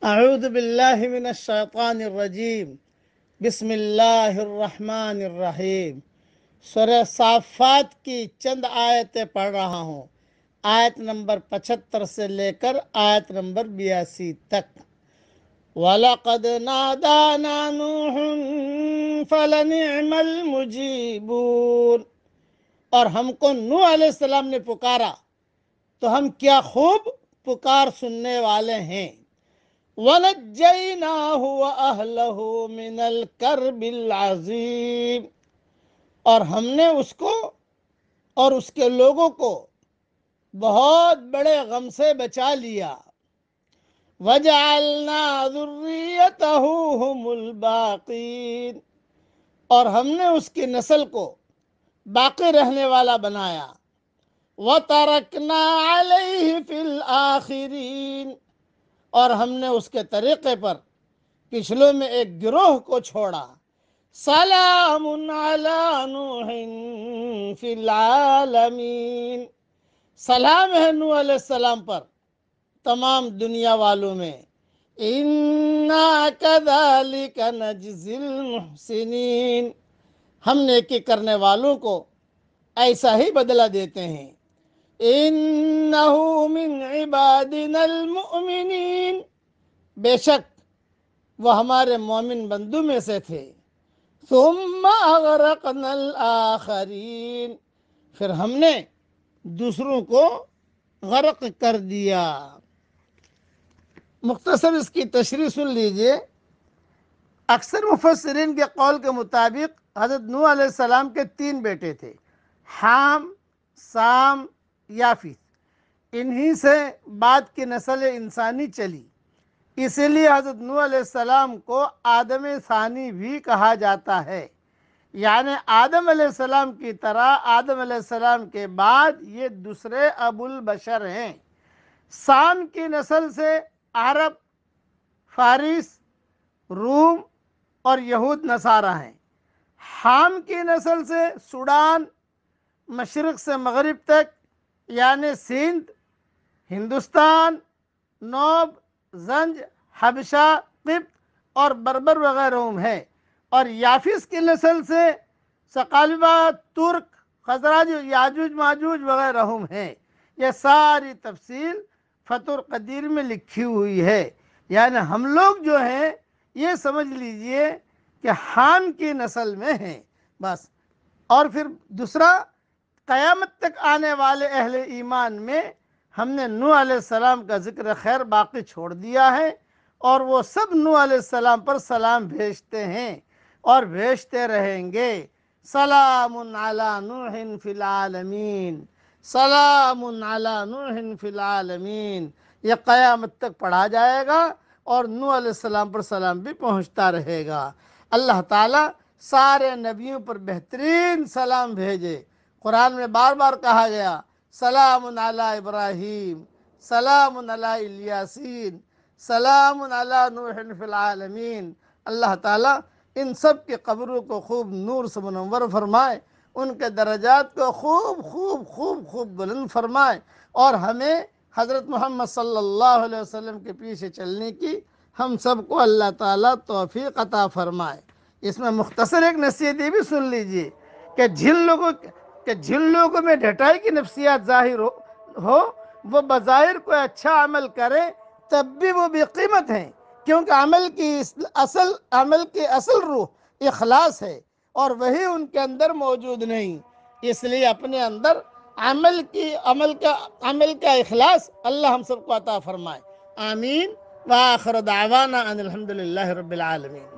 اعوذ باللہ من الشیطان الرجیم بسم اللہ الرحمن الرحیم۔ سورہ صافات کی چند آیتیں پڑھ رہا ہوں، آیت نمبر 75 سے لے کر آیت نمبر 82 تک۔ وَلَقَدْ نَادَانَا نُوحٌ فَلَنِعْمَ الْمُجِيبُونَ، اور ہم کو نوح علیہ السلام نے پکارا تو ہم کیا خوب پکار سننے والے ہیں۔ وَنَجَّيْنَاهُ وَأَهْلَهُ مِنَ الْكَرْبِ الْعَظِيمِ، اور ہم نے اس کو اور اس کے لوگوں کو بہت بڑے غم سے بچا لیا۔ وَجَعَلْنَا ذُرِّيَّتَهُ هُمُ الْبَاقِينَ، اور ہم نے اس کی نسل کو باقی رہنے والا بنایا۔ وَتَرَكْنَا عَلَيْهِ فِي الْآخِرِينَ، اور ہم نے اس کے طریقے پر پچھلوں میں ایک گروہ کو چھوڑا۔ سلام علی نوح فی العالمین، سلام ہے نوح علیہ السلام پر تمام دنیا والوں میں۔ انا کذالک نجزی المحسنین، ہم نیکی کرنے والوں کو ایسا ہی بدلہ دیتے ہیں۔ انہو من عبادنا المؤمنین، بے شک وہ ہمارے مومن بندوں میں سے تھے۔ ثم اغرقنا الآخرین، پھر ہم نے دوسروں کو غرق کر دیا۔ مختصر اس کی تشریح سن لیجئے۔ اکثر مفسرین کے قول کے مطابق حضرت نوح علیہ السلام کے 3 بیٹے تھے، حام، سام، یافیث۔ انہی سے بعد کی نسل انسانی چلی، اسی لیے حضرت نوح علیہ السلام کو آدم ثانی بھی کہا جاتا ہے، یعنی آدم علیہ السلام کی طرح آدم علیہ السلام کے بعد یہ دوسرے ابو البشر ہیں۔ سام کی نسل سے عرب، فارس، روم اور یہود نصارہ ہیں۔ حام کی نسل سے سوڈان، مشرق سے مغرب تک یعنی سندھ، ہندوستان، نوب، زنج، حبشہ، قبط اور بربر وغیرہ ہے۔ اور یافیس کی نسل سے ثقالبہ، ترک، خزرج، یاجوج ماجوج وغیرہ ہیں۔ یہ ساری تفصیل فتح القدیر میں لکھی ہوئی ہے، یعنی ہم لوگ جو ہیں یہ سمجھ لیجئے کہ حام کی نسل میں ہیں بس۔ اور پھر دوسرا، قیامت تک آنے والے اہل ایمان میں ہم نے نوح علیہ السلام کا ذکر خیر باقی چھوڑ دیا ہے، اور وہ سب نوح علیہ السلام پر سلام بھیجتے ہیں اور بھیجتے رہیں گے۔ سلام علی نوح فی العالمین، سلام علی نوح فی العالمین، یہ قیامت تک پڑھا جائے گا اور نوح علیہ السلام پر سلام بھی پہنچتا رہے گا۔ اللہ تعالیٰ سارے نبیوں پر بہترین سلام بھیجے۔ قرآن میں بار بار کہا گیا سلام علی ابراہیم، سلام علی الیاسین، سلام علی نوح فی العالمین۔ اللہ تعالیٰ ان سب کی قبروں کو خوب نور سے منور فرمائے، ان کے درجات کو خوب خوب خوب خوب بلند فرمائے، اور ہمیں حضرت محمد صلی اللہ علیہ وسلم کے پیچھے چلنے کی ہم سب کو اللہ تعالیٰ توفیق عطا فرمائے۔ اس میں مختصر ایک نصیحت یہ بھی سن لیجئے کہ جن لوگوں میں ڈھٹائی کی نفسیات ظاہر ہو وہ بظاہر کوئی اچھا عمل کرے تب بھی وہ بے قیمت ہیں، کیونکہ عمل کی اصل روح اخلاص ہے، اور وہی ان کے اندر موجود نہیں۔ اس لیے اپنے اندر عمل کا اخلاص اللہ ہم سب کو عطا فرمائے۔ آمین۔ وآخر دعوانا ان الحمدللہ رب العالمین۔